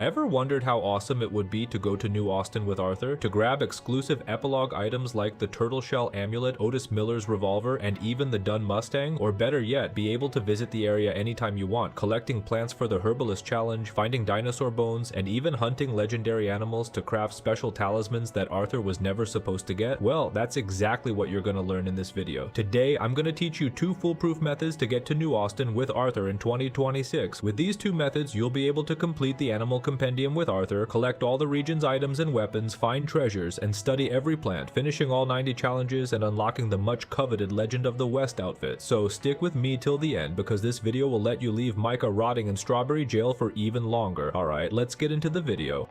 Ever wondered how awesome it would be to go to New Austin with Arthur, to grab exclusive epilogue items like the turtle shell amulet, Otis Miller's revolver, and even the Dunn Mustang? Or better yet, be able to visit the area anytime you want, collecting plants for the Herbalist Challenge, finding dinosaur bones, and even hunting legendary animals to craft special talismans that Arthur was never supposed to get? Well, that's exactly what you're gonna learn in this video. Today, I'm gonna teach you 2 foolproof methods to get to New Austin with Arthur in 2026. With these 2 methods, you'll be able to complete the animal compendium with Arthur, collect all the region's items and weapons, find treasures, and study every plant, finishing all 90 challenges and unlocking the much coveted Legend of the West outfit. So stick with me till the end, because this video will let you leave Micah rotting in strawberry jail for even longer. Alright, let's get into the video.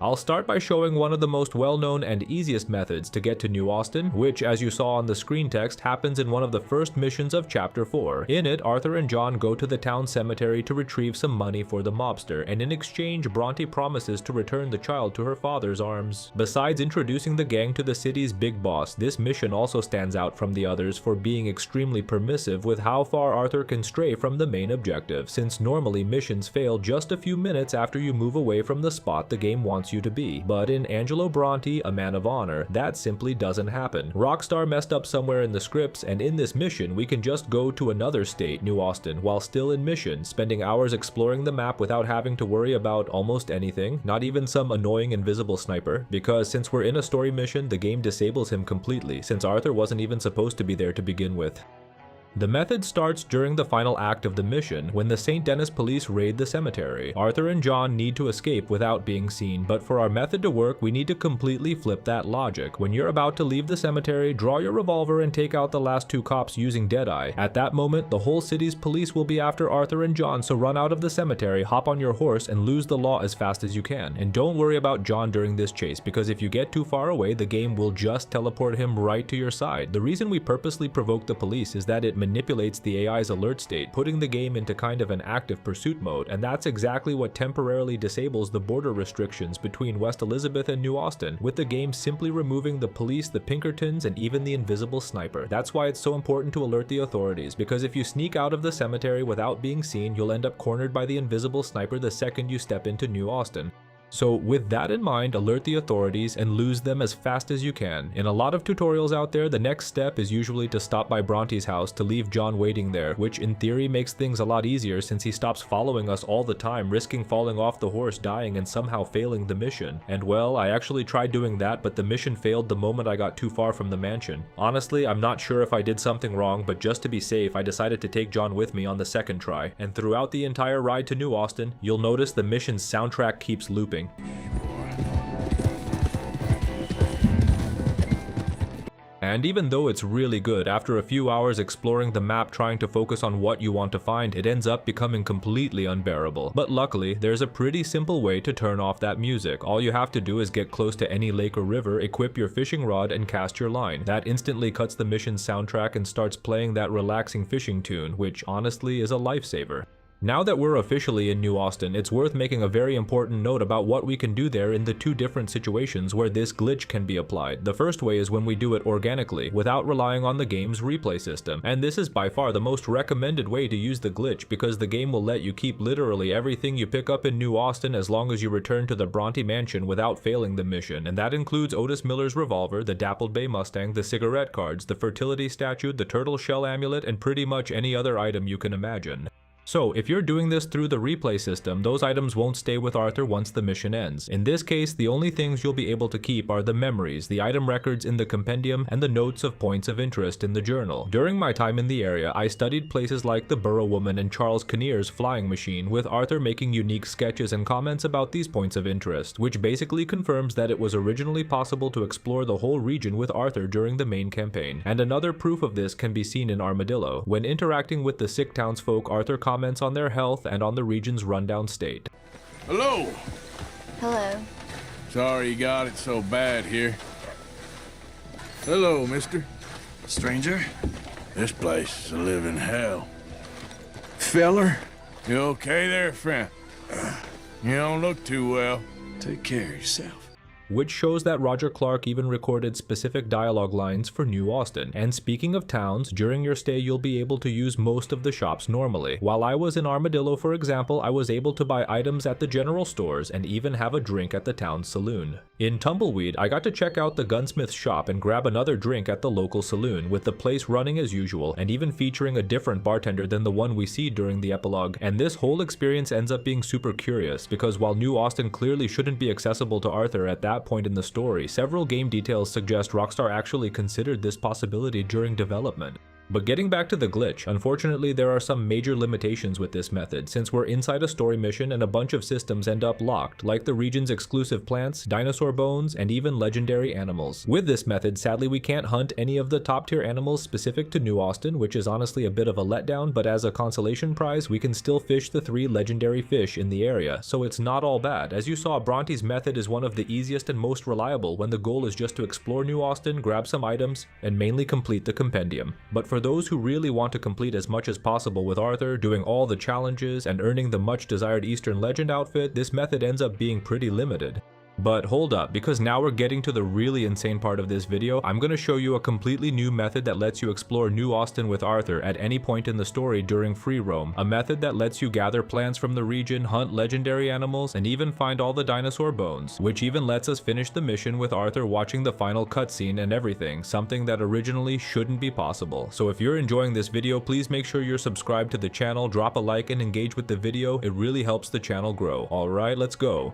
I'll start by showing one of the most well-known and easiest methods to get to New Austin, which, as you saw on the screen text, happens in one of the first missions of Chapter 4. In it, Arthur and John go to the town cemetery to retrieve some money for the mobster, and in exchange, Bronte promises to return the child to her father's arms. Besides introducing the gang to the city's big boss, this mission also stands out from the others for being extremely permissive with how far Arthur can stray from the main objective, since normally missions fail just a few minutes after you move away from the spot the game wants you to be. But in Angelo Bronte, A Man of Honor, that simply doesn't happen. Rockstar messed up somewhere in the scripts, and in this mission we can just go to another state, New Austin, while still in mission, spending hours exploring the map without having to worry about almost anything, not even some annoying invisible sniper, because since we're in a story mission, the game disables him completely, since Arthur wasn't even supposed to be there to begin with. The method starts during the final act of the mission, when the St. Denis police raid the cemetery. Arthur and John need to escape without being seen, but for our method to work, we need to completely flip that logic. When you're about to leave the cemetery, draw your revolver and take out the last 2 cops using Deadeye. At that moment, the whole city's police will be after Arthur and John, so run out of the cemetery, hop on your horse, and lose the law as fast as you can. And don't worry about John during this chase, because if you get too far away, the game will just teleport him right to your side. The reason we purposely provoke the police is that it manipulates the AI's alert state, putting the game into kind of an active pursuit mode, and that's exactly what temporarily disables the border restrictions between West Elizabeth and New Austin, with the game simply removing the police, the Pinkertons, and even the invisible sniper. That's why it's so important to alert the authorities, because if you sneak out of the cemetery without being seen, you'll end up cornered by the invisible sniper the second you step into New Austin. So with that in mind, alert the authorities and lose them as fast as you can. In a lot of tutorials out there, the next step is usually to stop by Bronte's house to leave John waiting there, which in theory makes things a lot easier since he stops following us all the time, risking falling off the horse, dying, and somehow failing the mission. And well, I actually tried doing that, but the mission failed the moment I got too far from the mansion. Honestly, I'm not sure if I did something wrong, but just to be safe, I decided to take John with me on the second try. And throughout the entire ride to New Austin, you'll notice the mission's soundtrack keeps looping. And even though it's really good, after a few hours exploring the map trying to focus on what you want to find, it ends up becoming completely unbearable. But luckily, there's a pretty simple way to turn off that music. All you have to do is get close to any lake or river, equip your fishing rod, and cast your line. That instantly cuts the mission's soundtrack and starts playing that relaxing fishing tune, which honestly is a lifesaver. Now that we're officially in New Austin, it's worth making a very important note about what we can do there in the 2 different situations where this glitch can be applied. The first way is when we do it organically, without relying on the game's replay system. And this is by far the most recommended way to use the glitch, because the game will let you keep literally everything you pick up in New Austin as long as you return to the Bronte mansion without failing the mission. And that includes Otis Miller's revolver, the Dappled Bay Mustang, the cigarette cards, the fertility statue, the turtle shell amulet, and pretty much any other item you can imagine. So if you're doing this through the replay system, those items won't stay with Arthur once the mission ends. In this case, the only things you'll be able to keep are the memories, the item records in the compendium, and the notes of points of interest in the journal. During my time in the area, I studied places like the Burrow Woman and Charles Kinnear's flying machine, with Arthur making unique sketches and comments about these points of interest, which basically confirms that it was originally possible to explore the whole region with Arthur during the main campaign. And another proof of this can be seen in Armadillo. When interacting with the sick townsfolk, Arthur comments on their health and on the region's rundown state. Hello. Hello. Sorry you got it so bad here. Hello, mister. Stranger? This place is a living hell. Feller? You okay there, friend? You don't look too well. Take care of yourself. which shows that Roger Clark even recorded specific dialogue lines for New Austin. And speaking of towns, during your stay you'll be able to use most of the shops normally. While I was in Armadillo, for example, I was able to buy items at the general stores and even have a drink at the town's saloon. In Tumbleweed, I got to check out the gunsmith's shop and grab another drink at the local saloon, with the place running as usual and even featuring a different bartender than the one we see during the epilogue. And this whole experience ends up being super curious, because while New Austin clearly shouldn't be accessible to Arthur at that point in the story, several game details suggest Rockstar actually considered this possibility during development. But getting back to the glitch, unfortunately there are some major limitations with this method, since we're inside a story mission and a bunch of systems end up locked, like the region's exclusive plants, dinosaur bones, and even legendary animals. With this method, sadly we can't hunt any of the top tier animals specific to New Austin, which is honestly a bit of a letdown, but as a consolation prize we can still fish the 3 legendary fish in the area, so it's not all bad. As you saw, Bronte's method is one of the easiest and most reliable when the goal is just to explore New Austin, grab some items, and mainly complete the compendium. But for those who really want to complete as much as possible with Arthur, doing all the challenges and earning the much desired Eastern Legend outfit, this method ends up being pretty limited. But hold up, because now we're getting to the really insane part of this video. I'm going to show you a completely new method that lets you explore New Austin with Arthur at any point in the story during free roam. A method that lets you gather plants from the region, hunt legendary animals, and even find all the dinosaur bones, which even lets us finish the mission with Arthur watching the final cutscene and everything, something that originally shouldn't be possible. So if you're enjoying this video, please make sure you're subscribed to the channel, drop a like, and engage with the video. It really helps the channel grow. Alright, let's go.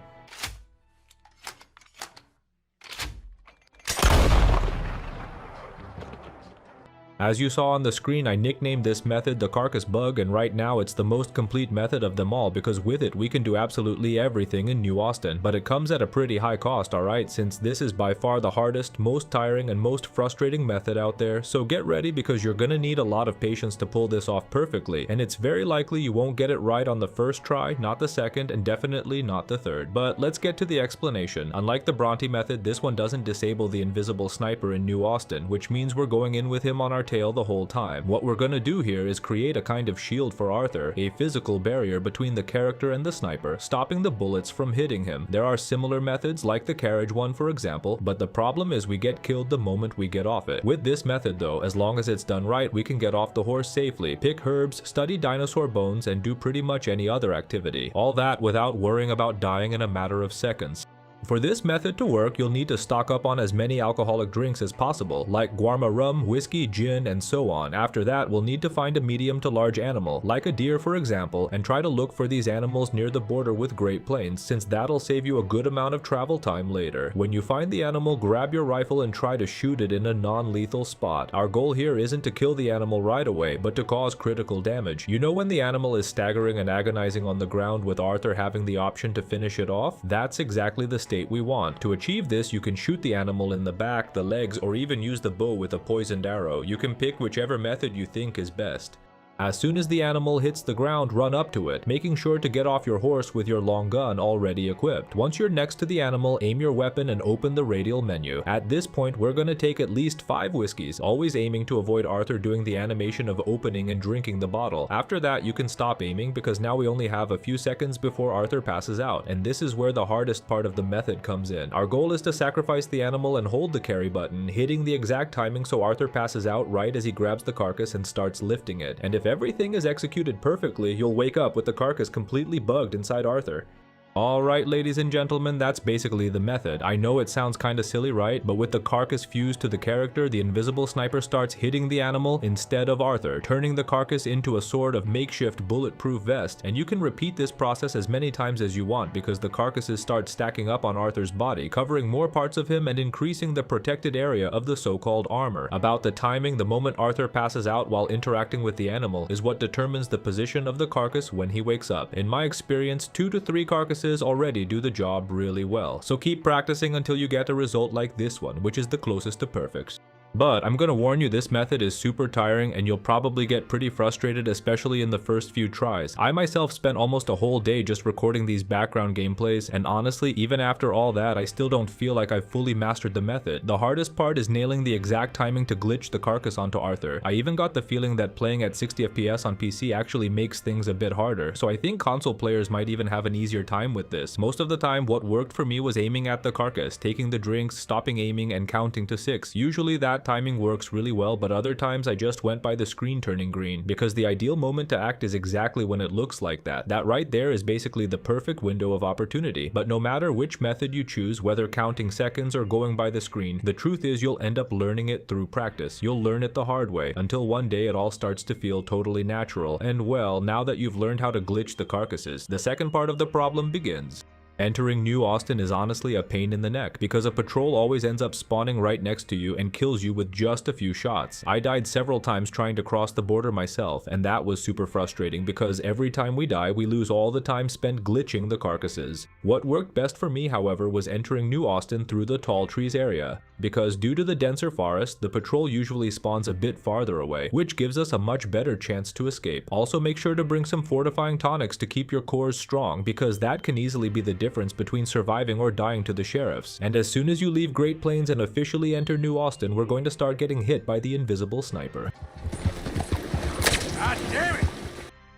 As you saw on the screen, I nicknamed this method the carcass bug, and right now it's the most complete method of them all, because with it we can do absolutely everything in New Austin. But it comes at a pretty high cost, alright, since this is by far the hardest, most tiring, and most frustrating method out there. So get ready, because you're gonna need a lot of patience to pull this off perfectly, and it's very likely you won't get it right on the first try, not the second, and definitely not the third. But let's get to the explanation. Unlike the Bronte method, this one doesn't disable the invisible sniper in New Austin, which means we're going in with him on our tail the whole time. What we're gonna do here is create a kind of shield for Arthur, a physical barrier between the character and the sniper, stopping the bullets from hitting him. There are similar methods like the carriage one, for example, but the problem is we get killed the moment we get off it. With this method though, as long as it's done right, we can get off the horse safely, pick herbs, study dinosaur bones, and do pretty much any other activity. All that without worrying about dying in a matter of seconds. For this method to work, you'll need to stock up on as many alcoholic drinks as possible, like guarma rum, whiskey, gin, and so on. After that, we'll need to find a medium to large animal, like a deer for example, and try to look for these animals near the border with Great Plains, since that'll save you a good amount of travel time later. When you find the animal, grab your rifle and try to shoot it in a non-lethal spot. Our goal here isn't to kill the animal right away, but to cause critical damage. You know when the animal is staggering and agonizing on the ground with Arthur having the option to finish it off? That's exactly the state we want. To achieve this, you can shoot the animal in the back, the legs, or even use the bow with a poisoned arrow. You can pick whichever method you think is best. As soon as the animal hits the ground, run up to it, making sure to get off your horse with your long gun already equipped. Once you're next to the animal, aim your weapon and open the radial menu. At this point, we're gonna take at least 5 whiskeys, always aiming to avoid Arthur doing the animation of opening and drinking the bottle. After that, you can stop aiming, because now we only have a few seconds before Arthur passes out, and this is where the hardest part of the method comes in. Our goal is to sacrifice the animal and hold the carry button, hitting the exact timing so Arthur passes out right as he grabs the carcass and starts lifting it. And if everything is executed perfectly, you'll wake up with the carcass completely bugged inside Arthur. Alright ladies and gentlemen, that's basically the method. I know it sounds kinda silly, right? But with the carcass fused to the character, the invisible sniper starts hitting the animal instead of Arthur, turning the carcass into a sort of makeshift bulletproof vest. And you can repeat this process as many times as you want, because the carcasses start stacking up on Arthur's body, covering more parts of him and increasing the protected area of the so-called armor. About the timing, the moment Arthur passes out while interacting with the animal is what determines the position of the carcass when he wakes up. In my experience, 2 to 3 carcasses already do the job really well, so keep practicing until you get a result like this one, which is the closest to perfect. But I'm gonna warn you, this method is super tiring and you'll probably get pretty frustrated, especially in the first few tries. I myself spent almost a whole day just recording these background gameplays, and honestly, even after all that, I still don't feel like I've fully mastered the method. The hardest part is nailing the exact timing to glitch the carcass onto Arthur. I even got the feeling that playing at 60 FPS on PC actually makes things a bit harder, so I think console players might even have an easier time with this. Most of the time, what worked for me was aiming at the carcass, taking the drinks, stopping aiming, and counting to 6. Usually that timing works really well, but other times I just went by the screen turning green, because the ideal moment to act is exactly when it looks like that. That right there is basically the perfect window of opportunity. But no matter which method you choose, whether counting seconds or going by the screen, the truth is you'll end up learning it through practice. You'll learn it the hard way, until one day it all starts to feel totally natural. And well, now that you've learned how to glitch the carcasses, the second part of the problem begins. Entering New Austin is honestly a pain in the neck, because a patrol always ends up spawning right next to you and kills you with just a few shots. I died several times trying to cross the border myself, and that was super frustrating because every time we die, we lose all the time spent glitching the carcasses. What worked best for me, however, was entering New Austin through the tall trees area, because due to the denser forest, the patrol usually spawns a bit farther away, which gives us a much better chance to escape. Also, make sure to bring some fortifying tonics to keep your cores strong, because that can easily be the difference between surviving or dying to the sheriffs. And as soon as you leave Great Plains and officially enter New Austin, we're going to start getting hit by the invisible sniper. God damn it!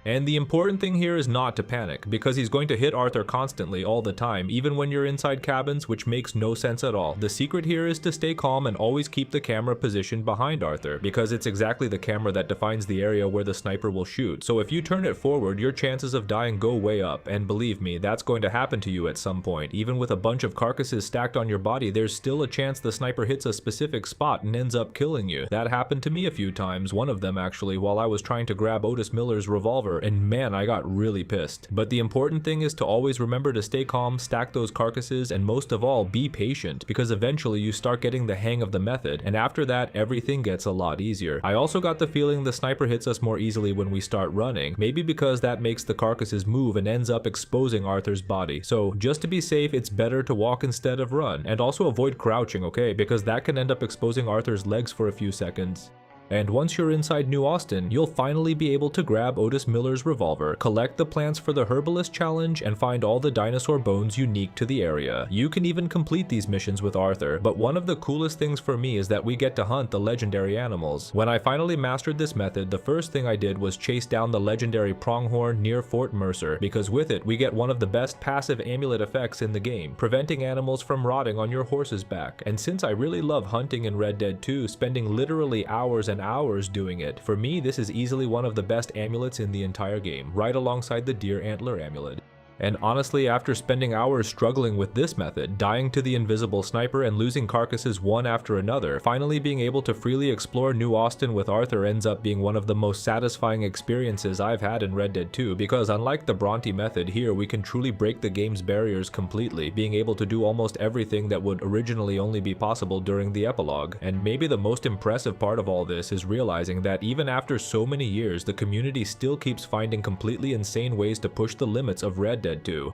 And the important thing here is not to panic, because he's going to hit Arthur constantly all the time, even when you're inside cabins, which makes no sense at all. The secret here is to stay calm and always keep the camera positioned behind Arthur, because it's exactly the camera that defines the area where the sniper will shoot. So if you turn it forward, your chances of dying go way up, and believe me, that's going to happen to you at some point. Even with a bunch of carcasses stacked on your body, there's still a chance the sniper hits a specific spot and ends up killing you. That happened to me a few times, one of them actually while I was trying to grab Otis Miller's revolver, and man, I got really pissed. But the important thing is to always remember to stay calm, stack those carcasses, and most of all, be patient, because eventually you start getting the hang of the method, and after that, everything gets a lot easier. I also got the feeling the sniper hits us more easily when we start running, maybe because that makes the carcasses move and ends up exposing Arthur's body. So just to be safe, it's better to walk instead of run, and also avoid crouching, okay, because that can end up exposing Arthur's legs for a few seconds. And once you're inside New Austin, you'll finally be able to grab Otis Miller's revolver, collect the plants for the Herbalist Challenge, and find all the dinosaur bones unique to the area. You can even complete these missions with Arthur, but one of the coolest things for me is that we get to hunt the legendary animals. When I finally mastered this method, the first thing I did was chase down the legendary pronghorn near Fort Mercer, because with it, we get one of the best passive amulet effects in the game, preventing animals from rotting on your horse's back. And since I really love hunting in Red Dead 2, spending literally hours and hours doing it, for me this is easily one of the best amulets in the entire game, right alongside the deer antler amulet. And honestly, after spending hours struggling with this method, dying to the invisible sniper and losing carcasses one after another, finally being able to freely explore New Austin with Arthur ends up being one of the most satisfying experiences I've had in Red Dead 2, because unlike the Bronte method, here we can truly break the game's barriers completely, being able to do almost everything that would originally only be possible during the epilogue. And maybe the most impressive part of all this is realizing that even after so many years, the community still keeps finding completely insane ways to push the limits of Red Dead 2.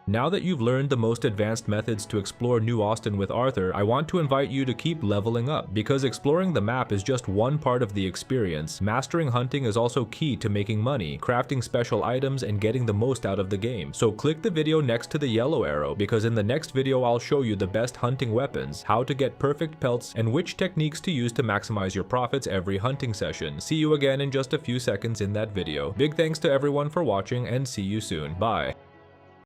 Now that you've learned the most advanced methods to explore New Austin with Arthur, I want to invite you to keep leveling up, because exploring the map is just one part of the experience. Mastering hunting is also key to making money, crafting special items, and getting the most out of the game. So click the video next to the yellow arrow, because in the next video I'll show you the best hunting weapons, how to get perfect pelts, and which techniques to use to maximize your profits every hunting session. See you again in just a few seconds in that video. Big thanks to everyone for watching, and see you soon. Bye.